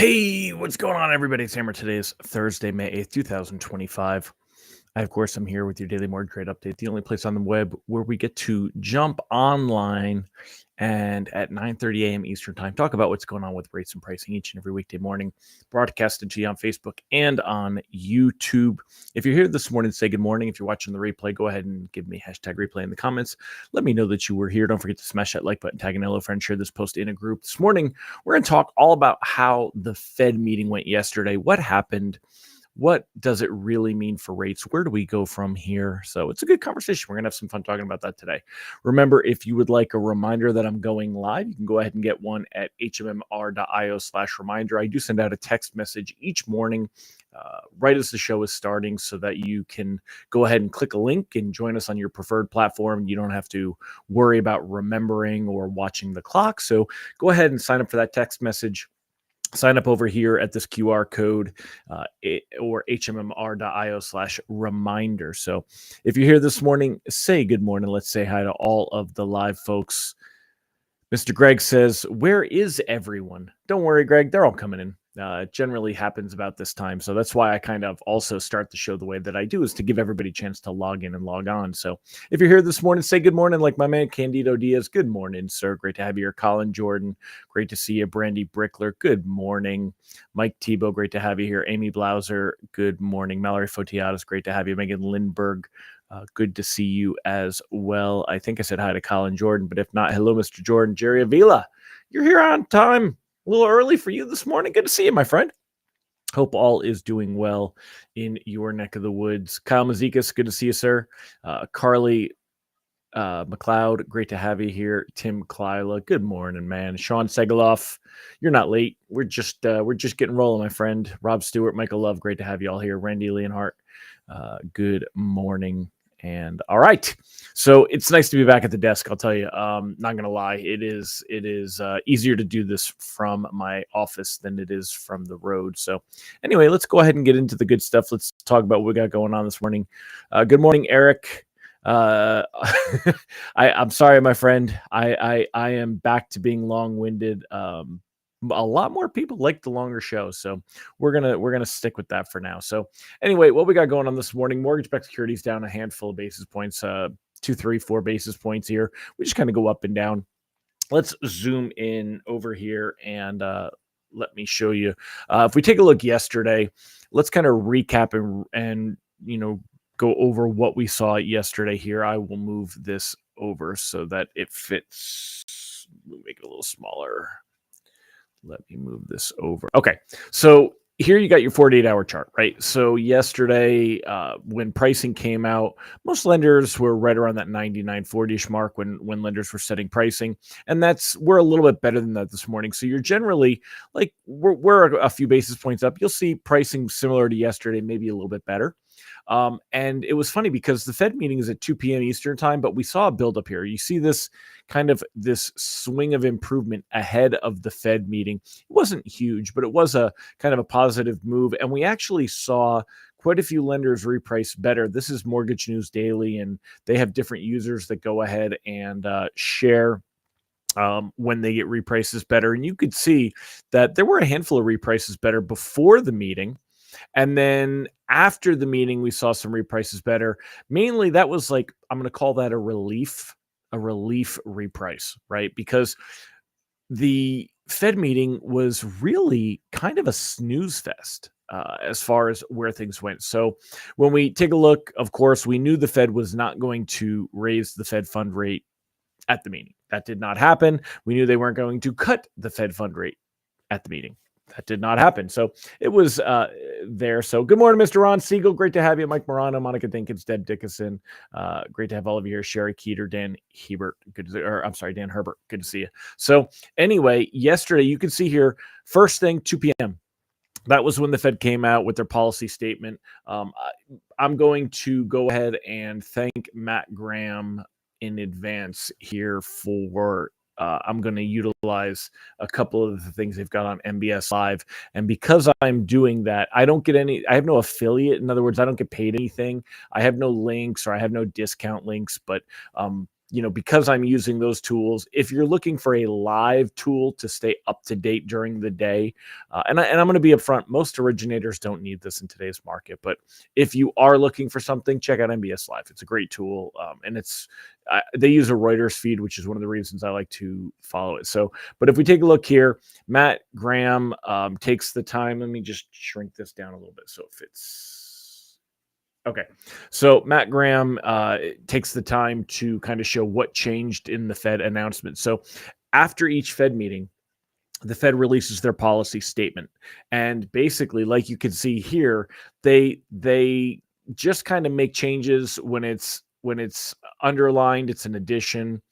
Hey, what's going on, everybody? It's Hammer. Today is Thursday, May 8th, 2025. Of course, I'm here with your daily mortgage rate update, the only place on the web where we get to jump online and at 9:30 a.m. Eastern Time, talk about what's going on with rates and pricing each and every weekday morning, broadcasted to you on Facebook and on YouTube. If you're here this morning, say good morning. If you're watching the replay, go ahead and give me hashtag replay in the comments. Let me know that you were here. Don't forget to smash that like button, tag an hello friend, share this post in a group. This morning, we're going to talk all about how the Fed meeting went yesterday, what happened, what does it really mean for rates? Where do we go from here? So it's a good conversation. We're going to have some fun talking about that today. Remember, if you would like a reminder that I'm going live, you can go ahead and get one at hmmr.io/reminder. I do send out a text message each morning right as the show is starting so that you can go ahead and click a link and join us on your preferred platform. You don't have to worry about remembering or watching the clock. So go ahead and sign up for that text message. Sign up over here at this QR code or hmmr.io/reminder. So if you're here this morning, say good morning. Let's say hi to all of the live folks. Mr. Greg says, where is everyone? Don't worry, Greg. They're all coming in. It generally happens about this time. So that's why I kind of also start the show the way that I do, is to give everybody a chance to log in and log on. So if you're here this morning, say good morning, like my man Candido Diaz. Good morning, sir. Great to have you here. Colin Jordan, great to see you. Brandy Brickler, good morning. Mike Tebow, great to have you here. Amy Blauser, good morning. Mallory Fotiatis, great to have you. Megan Lindberg, good to see you as well. I think I said hi to Colin Jordan, but if not, hello, Mr. Jordan. Jerry Avila, you're here on time. A little early for you this morning. Good to see you, my friend. Hope all is doing well in your neck of the woods. Kyle Mazikas, good to see you, sir. Carly McLeod, great to have you here. Tim Klyla, good morning, man. Sean Segaloff, you're not late. We're just getting rolling, my friend. Rob Stewart, Michael Love, great to have you all here. Randy Leonhardt, good morning. And all right, so it's nice to be back at the desk. I'll tell you, not gonna lie, it is easier to do this from my office than it is from the road. So anyway, let's go ahead and get into the good stuff. Let's talk about what we got going on this morning. Good morning, Eric. I'm sorry, my friend. I am back to being long-winded. A lot more people like the longer show, so we're gonna stick with that for now. So anyway, what we got going on this morning: mortgage-backed securities down a handful of basis points, 2, 3, 4 basis points here. We just kind of go up and down. Let's zoom in over here and let me show you. If we take a look yesterday, let's kind of recap and go over what we saw yesterday here. I will move this over so that it fits. Make it a little smaller. Let me move this over. Okay, so here you got your 48-hour chart, right? So yesterday, when pricing came out, most lenders were right around that 99.40ish mark when lenders were setting pricing, and we're a little bit better than that this morning. So you're generally like we're a few basis points up. You'll see pricing similar to yesterday, maybe a little bit better. And it was funny because the Fed meeting is at 2 p.m. Eastern time, but we saw a buildup here. You see this swing of improvement ahead of the Fed meeting. It wasn't huge, but it was a kind of a positive move. And we actually saw quite a few lenders reprice better. This is Mortgage News Daily, and they have different users that go ahead and share when they get reprices better. And you could see that there were a handful of reprices better before the meeting. And then after the meeting, we saw some reprices better. Mainly that was like, I'm going to call that a relief reprice, right? Because the Fed meeting was really kind of a snooze fest as far as where things went. So when we take a look, of course, we knew the Fed was not going to raise the Fed fund rate at the meeting. That did not happen. We knew they weren't going to cut the Fed fund rate at the meeting. That did not happen. So it was there. So good morning, Mr. Ron Siegel. Great to have you. Mike Morano, Monica Dinkins, Deb Dickinson. Great to have all of you here. Sherry Keeter, Dan Hebert. Dan Herbert. Good to see you. So anyway, yesterday you can see here, first thing, 2 p.m. That was when the Fed came out with their policy statement. I'm going to go ahead and thank Matt Graham in advance here for I'm going to utilize a couple of the things they've got on MBS Live. And because I'm doing that, I have no affiliate. In other words, I don't get paid anything. I have no links or I have no discount links, but because I'm using those tools, if you're looking for a live tool to stay up to date during the day, and I'm going to be upfront, most originators don't need this in today's market. But if you are looking for something, check out MBS Live. It's a great tool, and they use a Reuters feed, which is one of the reasons I like to follow it. So, but if we take a look here, Matt Graham takes the time. Let me just shrink this down a little bit so it fits. Okay. So Matt Graham takes the time to kind of show what changed in the Fed announcement. So after each Fed meeting, the Fed releases their policy statement. And basically, like you can see here, they just kind of make changes when it's underlined, it's an addition.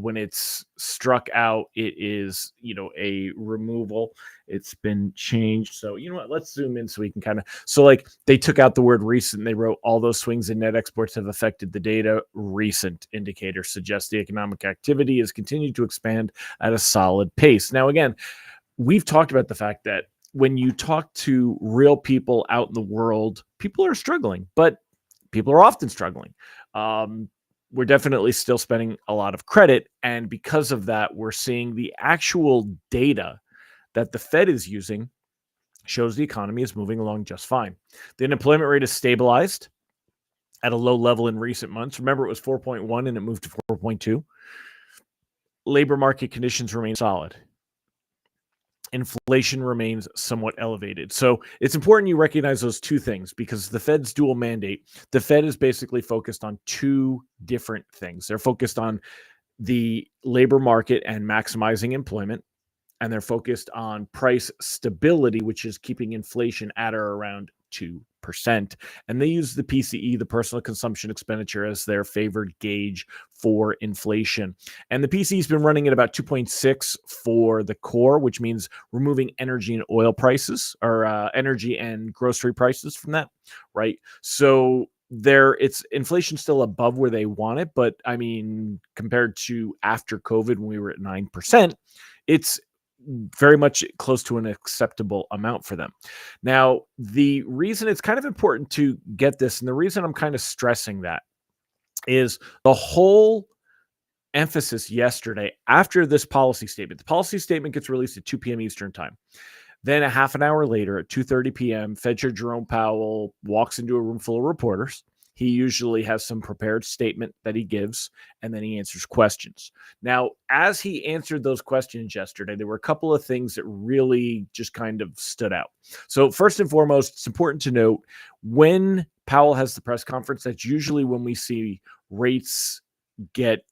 When it's struck out, it is, a removal. It's been changed. So, you know what? Let's zoom in so we can kind of. So, like, they took out the word recent. They wrote all those swings in net exports have affected the data. Recent indicator suggests the economic activity has continued to expand at a solid pace. Now, again, we've talked about the fact that when you talk to real people out in the world, people are struggling, but people are often struggling. We're definitely still spending a lot of credit. And because of that, we're seeing the actual data that the Fed is using shows the economy is moving along just fine. The unemployment rate is stabilized at a low level in recent months. Remember, it was 4.1 and it moved to 4.2. Labor market conditions remain solid. Inflation remains somewhat elevated. So it's important you recognize those two things, because the Fed's dual mandate, the Fed is basically focused on two different things. They're focused on the labor market and maximizing employment, and they're focused on price stability, which is keeping inflation at or around 2%. And they use the PCE, the personal consumption expenditure, as their favored gauge for inflation. And the PCE has been running at about 2.6 for the core, which means removing energy and oil prices, or energy and grocery prices from that, right? So it's inflation still above where they want it, but I mean, compared to after COVID when we were at 9%, it's very much close to an acceptable amount for them. Now, the reason it's kind of important to get this, and the reason I'm kind of stressing that, is the whole emphasis yesterday after this policy statement. The policy statement gets released at 2 p.m. Eastern time. Then a half an hour later at 2:30 p.m., Fed Chair Jerome Powell walks into a room full of reporters. He usually has some prepared statement that he gives, and then he answers questions. Now, as he answered those questions yesterday, there were a couple of things that really just kind of stood out. So first and foremost, it's important to note, when Powell has the press conference, that's usually when we see rates get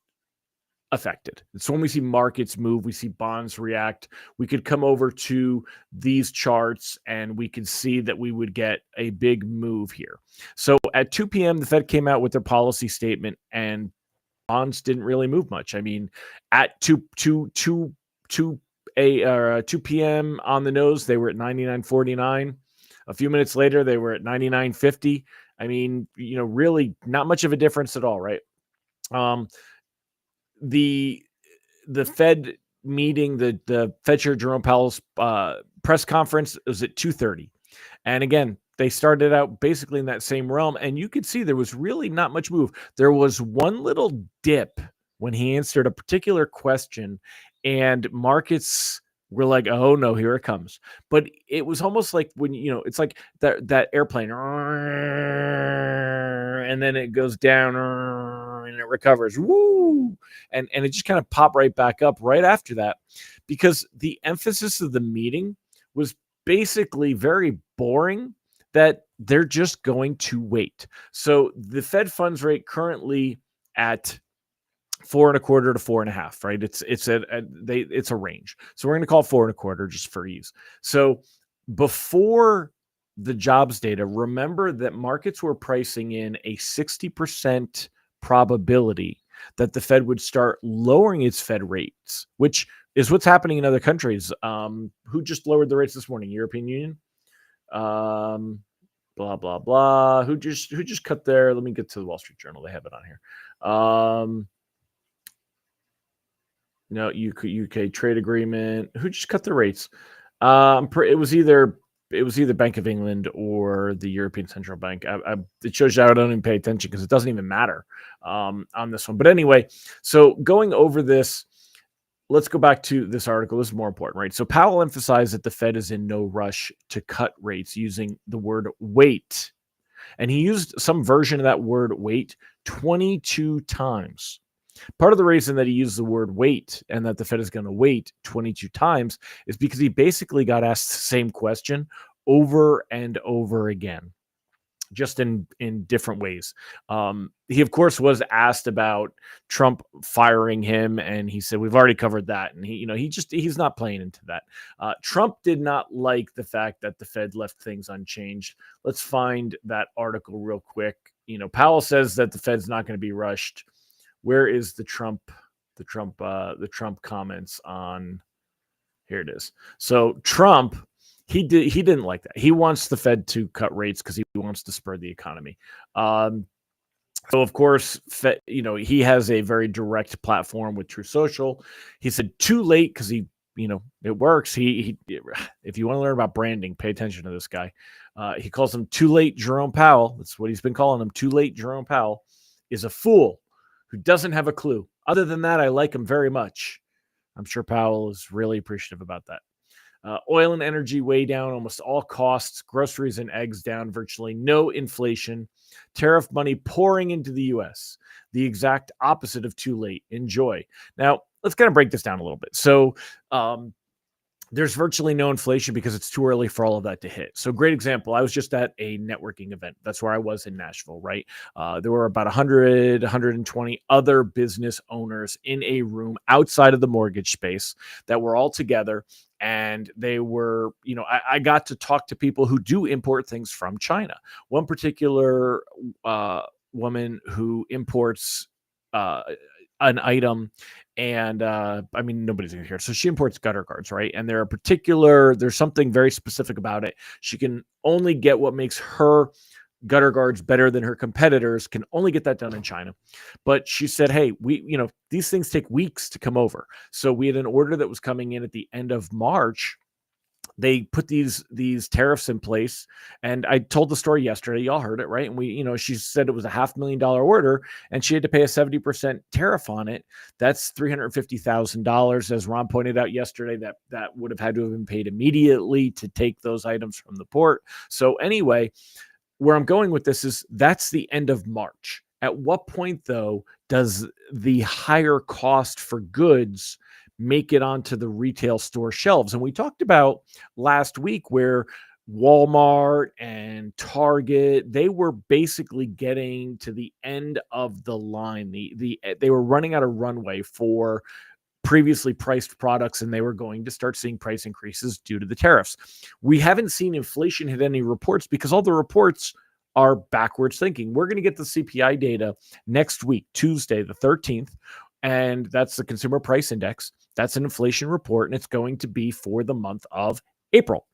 affected. It's when we see markets move, we see bonds react. We could come over to these charts and we could see that we would get a big move here. So at 2 p.m., the Fed came out with their policy statement and bonds didn't really move much. I mean, at 2 p.m. on the nose, they were at 99.49. A few minutes later, they were at 99.50. I mean, really not much of a difference at all, right? The Fed meeting, the Fed Chair Jerome Powell's press conference was at 2:30. And again, they started out basically in that same realm. And you could see there was really not much move. There was one little dip when he answered a particular question, and markets were like, oh no, here it comes. But it was almost like when, it's like that airplane, and then it goes down and it recovers. Woo! And it just kind of popped right back up right after that, because the emphasis of the meeting was basically very boring, that they're just going to wait. So the Fed funds rate currently at 4.25 to 4.5, right? It's a range. So we're going to call 4.25 just for ease. So before the jobs data, remember that markets were pricing in a 60% probability that the Fed would start lowering its Fed rates, which is what's happening in other countries. Who just lowered the rates this morning? European Union. Blah blah blah. Who just cut their? Let me get to the Wall Street Journal. They have it on here. No, UK trade agreement. Who just cut the rates? It was either it was either Bank of England or the European Central Bank. It shows you I don't even pay attention because it doesn't even matter on this one. But anyway, so going over this, let's go back to this article. This is more important, right? So Powell emphasized that the Fed is in no rush to cut rates using the word wait. And he used some version of that word wait 22 times. Part of the reason that he used the word wait and that the Fed is going to wait 22 times is because he basically got asked the same question over and over again, just in different ways. He, of course, was asked about Trump firing him, and he said, we've already covered that. And he's not playing into that. Trump did not like the fact that the Fed left things unchanged. Let's find that article real quick. Powell says that the Fed's not going to be rushed. Where is the Trump comments on? Here it is. So Trump, he didn't like that. He wants the Fed to cut rates because he wants to spur the economy. So of course, he has a very direct platform with Truth Social. He said too late because it works. He if you want to learn about branding, pay attention to this guy. He calls him too late Jerome Powell. That's what he's been calling him. Too late Jerome Powell is a fool who doesn't have a clue. Other than that, I like him very much. I'm sure Powell is really appreciative about that. Oil and energy way down, almost all costs, groceries and eggs down, virtually no inflation, tariff money pouring into the U.S., the exact opposite of too late. Enjoy. Now, let's kind of break this down a little bit. So, there's virtually no inflation because it's too early for all of that to hit. So great example. I was just at a networking event. That's where I was in Nashville, right? There were about 100, 120 other business owners in a room outside of the mortgage space that were all together. And they were, I got to talk to people who do import things from China. One particular woman who imports an item, and nobody's gonna hear. So she imports gutter guards, right? And there's something very specific about it. She can only get what makes her gutter guards better than her competitors, can only get that done in China. But she said, hey, these things take weeks to come over. So we had an order that was coming in at the end of March. They put these tariffs in place, and I told the story yesterday. Y'all heard it, right? And she said it was a $500,000 order, and she had to pay a 70% tariff on it. That's $350,000, as Ron pointed out yesterday. That would have had to have been paid immediately to take those items from the port. So anyway, where I'm going with this is that's the end of March. At what point, though, does the higher cost for goods make it onto the retail store shelves? And we talked about last week where Walmart and Target, they were basically getting to the end of the line. They were running out of runway for previously priced products, and they were going to start seeing price increases due to the tariffs. We haven't seen inflation hit any reports because all the reports are backwards thinking. We're going to get the CPI data next week, Tuesday, the 13th. And that's the Consumer Price Index. That's an inflation report, and it's going to be for the month of April.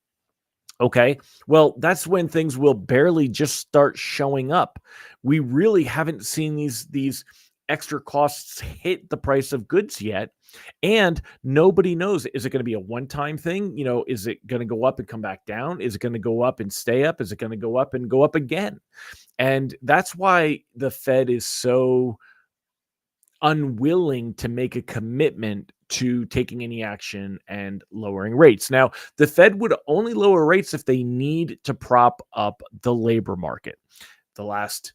Okay, well, that's when things will barely just start showing up. We really haven't seen these extra costs hit the price of goods yet, and nobody knows, is it going to be a one-time thing? Is it going to go up and come back down? Is it going to go up and stay up? Is it going to go up and go up again? And that's why the Fed is so unwilling to make a commitment to taking any action and lowering rates. Now, the Fed would only lower rates if they need to prop up the labor market. The last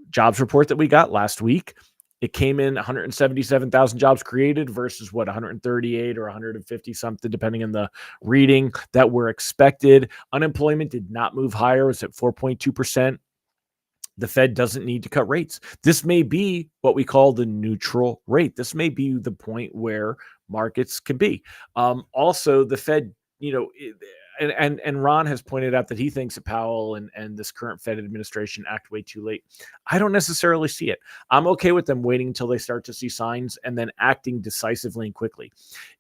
jobs report that we got last week, it came in 177,000 jobs created versus 138 or 150 something, depending on the reading that were expected. Unemployment did not move higher. It's at 4.2%. The Fed doesn't need to cut rates. This may be what we call the neutral rate. This may be the point where markets can be. Also, the Fed, and Ron has pointed out that he thinks that Powell and this current Fed administration act way too late. I don't necessarily see it. I'm okay with them waiting until they start to see signs and then acting decisively and quickly.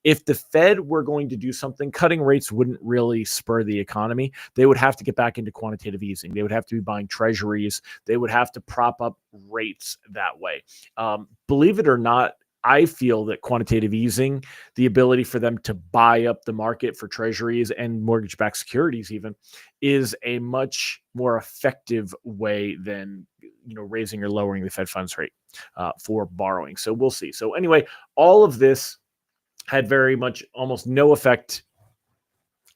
If the Fed were going to do something, cutting rates wouldn't really spur the economy. They would have to get back into quantitative easing. They would have to be buying treasuries. They would have to prop up rates that way. Believe it or not, I feel that quantitative easing, the ability for them to buy up the market for treasuries and mortgage-backed securities even, is a much more effective way than raising or lowering the Fed funds rate for borrowing. So we'll see. So anyway, all of this had very much almost no effect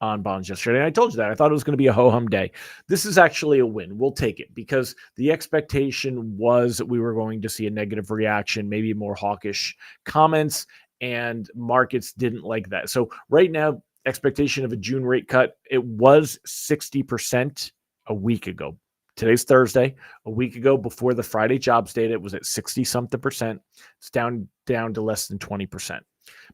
on bonds yesterday. And I told you that. I thought it was going to be a ho-hum day. This is actually a win. We'll take it because the expectation was that we were going to see a negative reaction, maybe more hawkish comments, and markets didn't like that. So right now, expectation of a June rate cut, it was 60% a week ago. Today's Thursday. A week ago, before the Friday jobs data, it was at 60 something percent. It's down to less than 20%.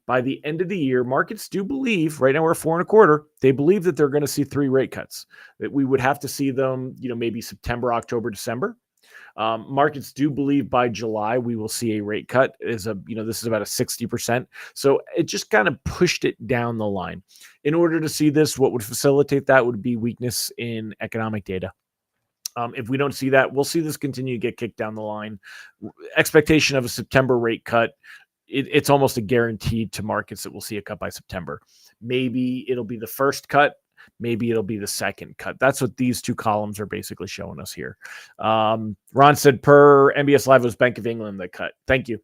By the end of the year, markets do believe, right now we're 4.25, they believe that they're going to see 3 rate cuts, that we would have to see them, maybe September, October, December. Markets do believe by July we will see a rate cut. This is about a 60%. So it just kind of pushed it down the line. In order to see this, what would facilitate that would be weakness in economic data. If we don't see that, we'll see this continue to get kicked down the line. Expectation of a September rate cut, it's almost a guarantee to markets that we'll see a cut by September. Maybe it'll be the first cut. Maybe it'll be the second cut. That's what these two columns are basically showing us here. Ron said per MBS Live, it was Bank of England that cut. Thank you.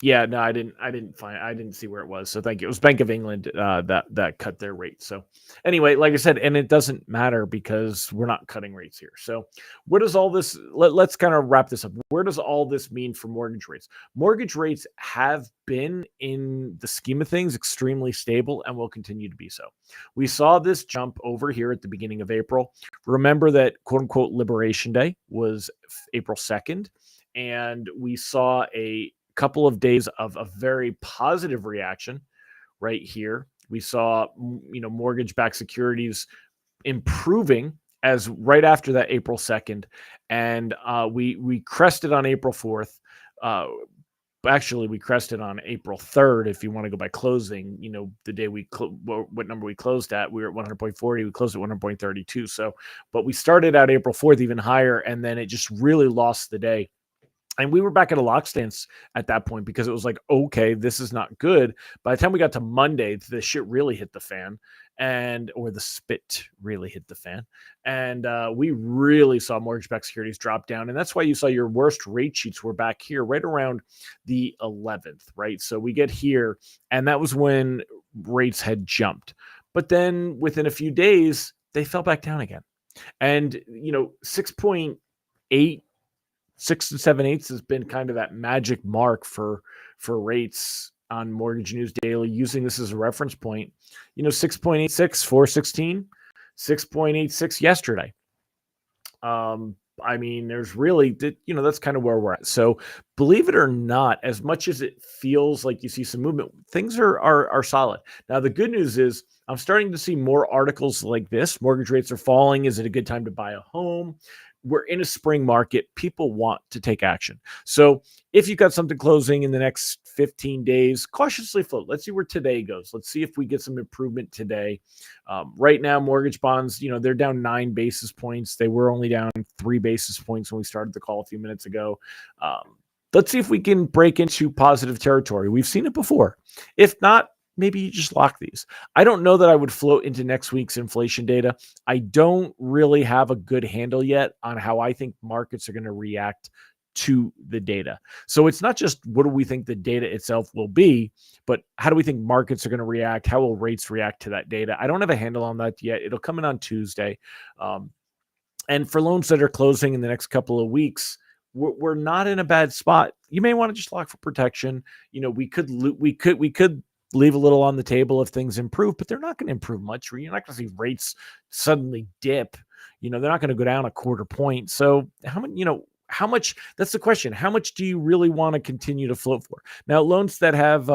Yeah, no, I didn't see where it was. So thank you. It was Bank of England that cut their rate. So anyway, like I said, and it doesn't matter because we're not cutting rates here. So what does all this, let's kind of wrap this up. Where does all this mean for mortgage rates? Mortgage rates have been, in the scheme of things, extremely stable and will continue to be so. We saw this jump over here at the beginning of April. Remember that quote unquote Liberation Day was April 2nd. And we saw a couple of days of a very positive reaction right here. We saw, mortgage-backed securities improving as right after that April 2nd. And we crested on April 4th. Actually, we crested on April 3rd. If you want to go by closing, the day what number we closed at, we were at 100.40. We closed at 100.32. So, but we started out April 4th even higher, and then it just really lost the day. And we were back at a lock stance at that point because it was like, okay, this is not good. By the time we got to Monday, the shit really hit the fan, or the spit really hit the fan. And we really saw mortgage-backed securities drop down. And that's why you saw your worst rate sheets were back here right around the 11th, right? So we get here, and that was when rates had jumped. But then within a few days, they fell back down again. And, 6.8, 6 and 7/8 has been kind of that magic mark for rates on Mortgage News Daily, using this as a reference point. 6.86 for 16, 6.86 yesterday. There's really, that's kind of where we're at. So believe it or not, as much as it feels like you see some movement, things are solid. Now, the good news is I'm starting to see more articles like this. Mortgage rates are falling. Is it a good time to buy a home? We're in a spring market. People want to take action. So if you've got something closing in the next 15 days, cautiously float. Let's see where today goes. Let's see if we get some improvement today. Right now, mortgage bonds, they're down 9 basis points. They were only down 3 basis points when we started the call a few minutes ago. Let's see if we can break into positive territory. We've seen it before. If not, maybe you just lock these. I don't know that I would float into next week's inflation data. I don't really have a good handle yet on how I think markets are going to react to the data. So it's not just what do we think the data itself will be, but how do we think markets are going to react? How will rates react to that data? I don't have a handle on that yet. It'll come in on Tuesday. And for loans that are closing in the next couple of weeks, we're not in a bad spot. You may want to just lock for protection. We could leave a little on the table if things improve, but they're not going to improve much. You're not going to see rates suddenly dip. They're not going to go down a quarter point. So how much, that's the question. How much do you really want to continue to float for? Now, loans that have,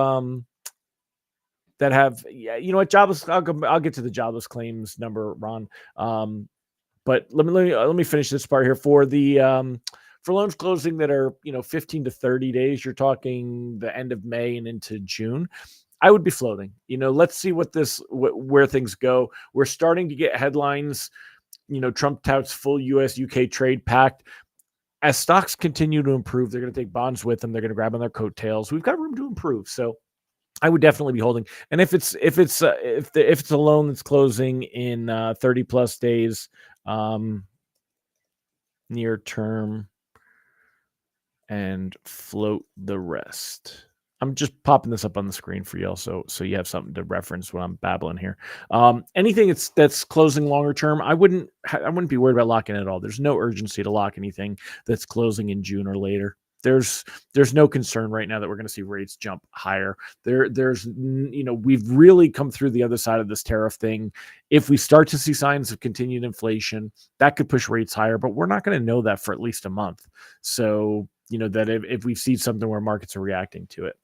jobless, I'll get to the jobless claims number, Ron. But let me finish this part here for the, for loans closing that are, 15 to 30 days, you're talking the end of May and into June. I would be floating. Let's see where things go. We're starting to get headlines. Trump touts full US-UK trade pact. as stocks continue to improve, they're going to take bonds with them. They're going to grab on their coattails. We've got room to improve. So I would definitely be holding. And if it's a loan that's closing in 30 plus days, near term, and float the rest. I'm just popping this up on the screen for y'all, so you have something to reference when I'm babbling here. Anything that's closing longer term, I wouldn't be worried about locking it at all. There's no urgency to lock anything that's closing in June or later. There's no concern right now that we're going to see rates jump higher. We've really come through the other side of this tariff thing. If we start to see signs of continued inflation, that could push rates higher, but we're not going to know that for at least a month. So, that if we see something where markets are reacting to it.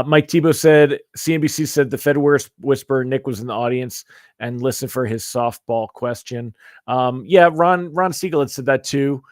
Mike Thibault said, CNBC said the Fed whisper, Nick was in the audience and listened for his softball question. Ron Siegel had said that too.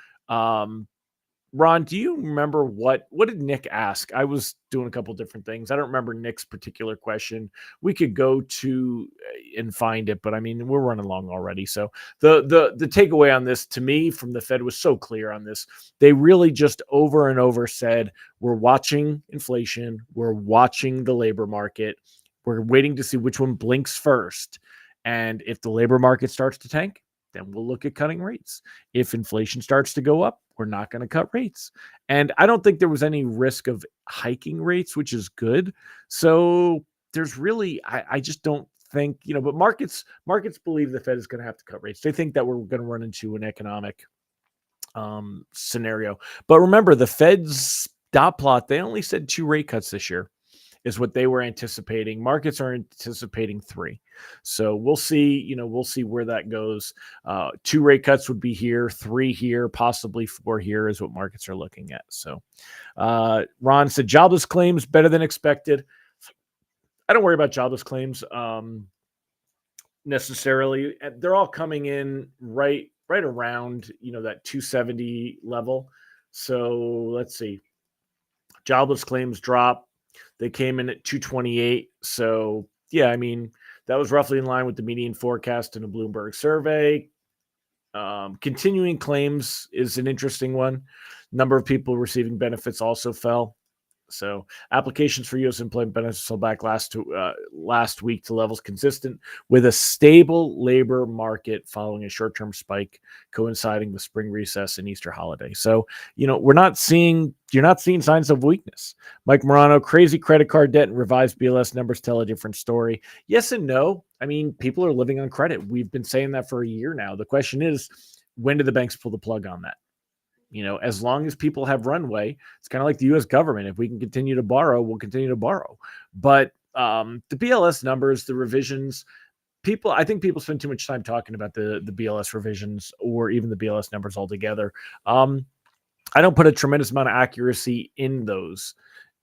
Ron, do you remember what did Nick ask? I was doing a couple different things. I don't remember Nick's particular question. We could go to and find it, but I mean, we're running long already. So the takeaway on this to me from the Fed was so clear on this. They really just over and over said, we're watching inflation. We're watching the labor market. We're waiting to see which one blinks first. And if the labor market starts to tank, then we'll look at cutting rates. If inflation starts to go up, we're not going to cut rates. And I don't think there was any risk of hiking rates, which is good. So there's really, I just don't think, but markets believe the Fed is going to have to cut rates. They think that we're going to run into an economic scenario. But remember, the Fed's dot plot, they only said 2 rate cuts this year is what they were anticipating. Markets are anticipating 3. So we'll see, we'll see where that goes. 2 rate cuts would be here, 3 here, possibly 4 here is what markets are looking at. So Ron said jobless claims better than expected. I don't worry about jobless claims necessarily. They're all coming in right around, that 270 level. So let's see. Jobless claims drop. They came in at 228. So, yeah, I mean, that was roughly in line with the median forecast in a Bloomberg survey. Continuing claims is an interesting one. Number of people receiving benefits also fell. So applications for U.S. employment benefits fell back last week to levels consistent with a stable labor market following a short-term spike coinciding with spring recess and Easter holiday. So, you're not seeing signs of weakness. Mike Morano, crazy credit card debt and revised BLS numbers tell a different story. Yes and no. I mean, people are living on credit. We've been saying that for a year now. The question is, when do the banks pull the plug on that? As long as people have runway, it's kind of like the U.S. government. If we can continue to borrow, we'll continue to borrow. But the BLS numbers, the revisions, I think people spend too much time talking about the BLS revisions or even the BLS numbers altogether. I don't put a tremendous amount of accuracy in those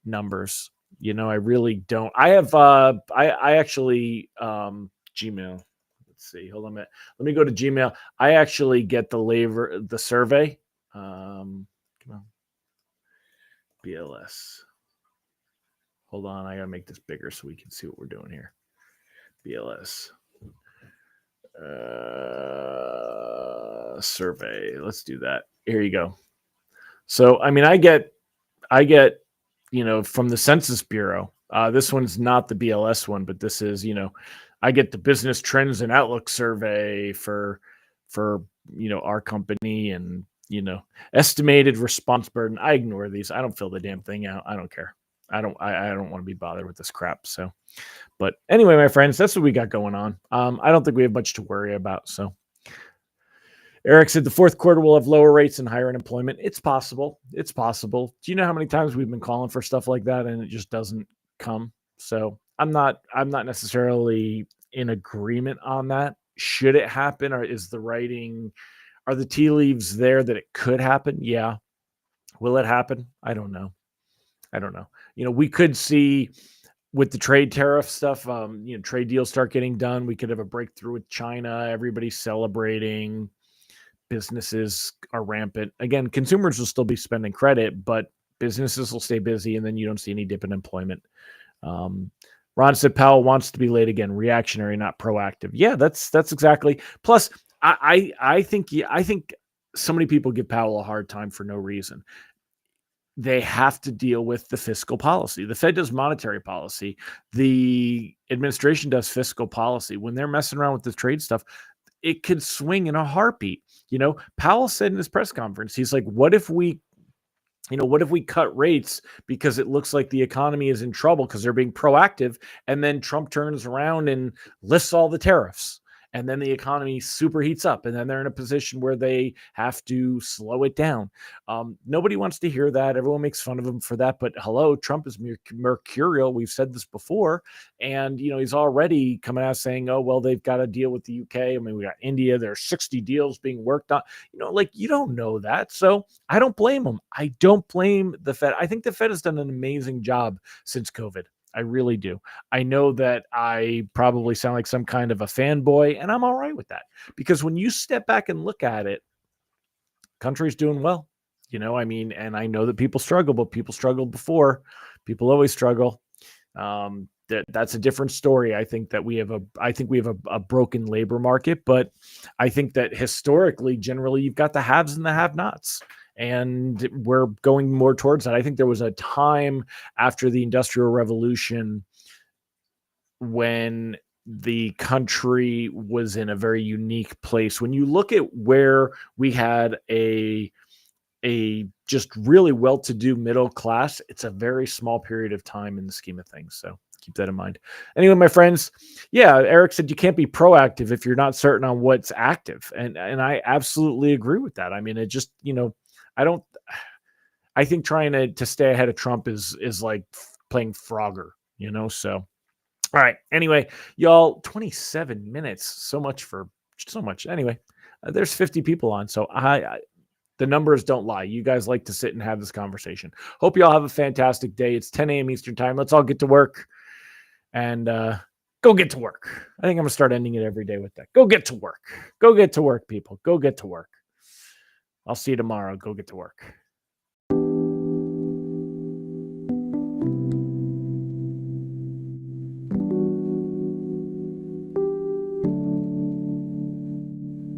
numbers. I really don't. I have, I actually, Gmail. Let's see. Hold on a minute. Let me go to Gmail. I actually get the survey. Come on. BLS. Hold on, I gotta make this bigger so we can see what we're doing here. BLS survey. Let's do that. Here you go. So, I mean, I get, from the Census Bureau. This one's not the BLS one, but this is, I get the business trends and outlook survey for our company and. Estimated response burden. I ignore these. I don't fill the damn thing out. I don't care. I don't want to be bothered with this crap. So, but anyway, my friends, that's what we got going on. I don't think we have much to worry about. So Eric said the fourth quarter will have lower rates and higher unemployment. It's possible. It's possible. Do you know how many times we've been calling for stuff like that and it just doesn't come? So I'm not necessarily in agreement on that. Should it happen, or is the writing, are the tea leaves there that it could happen? Yeah. Will it happen? I don't know. We could see with the trade tariff stuff, trade deals start getting done. We could have a breakthrough with China. Everybody's celebrating. Businesses are rampant. Again, consumers will still be spending credit, but businesses will stay busy, and then you don't see any dip in employment. Ron said Powell wants to be late again, reactionary, not proactive. Yeah, that's exactly. Plus, I think so many people give Powell a hard time for no reason. They have to deal with the fiscal policy. The Fed does monetary policy. The administration does fiscal policy. When they're messing around with the trade stuff, it could swing in a heartbeat. Powell said in his press conference, he's like, what if we cut rates because it looks like the economy is in trouble because they're being proactive, and then Trump turns around and lifts all the tariffs, and then the economy super heats up, and then they're in a position where they have to slow it down. Nobody wants to hear that. Everyone makes fun of him for that. But hello, Trump is mercurial. We've said this before. And, he's already coming out saying, oh, well, they've got to deal with the UK. I mean, we got India. There are 60 deals being worked on. You don't know that. So I don't blame him. I don't blame the Fed. I think the Fed has done an amazing job since COVID. I really do. I know that I probably sound like some kind of a fanboy, and I'm all right with that, because when you step back and look at it, country's doing well. And I know that people struggle, but people struggled before. People always struggle. That's a different story. I think we have a broken labor market, but I think that historically, generally, you've got the haves and the have-nots. And we're going more towards that. I think there was a time after the Industrial Revolution when the country was in a very unique place. When you look at where we had a just really well-to-do middle class, it's a very small period of time in the scheme of things. So keep that in mind. Anyway, my friends, yeah, Eric said you can't be proactive if you're not certain on what's active. And I absolutely agree with that. I mean, it just, I think trying to stay ahead of Trump is like playing Frogger, so. All right. Anyway, y'all, 27 minutes. So much. Anyway, there's 50 people on. So the numbers don't lie. You guys like to sit and have this conversation. Hope you all have a fantastic day. It's 10 a.m. Eastern time. Let's all get to work and go get to work. I think I'm going to start ending it every day with that. Go get to work. Go get to work, people. Go get to work. I'll see you tomorrow. Go get to work.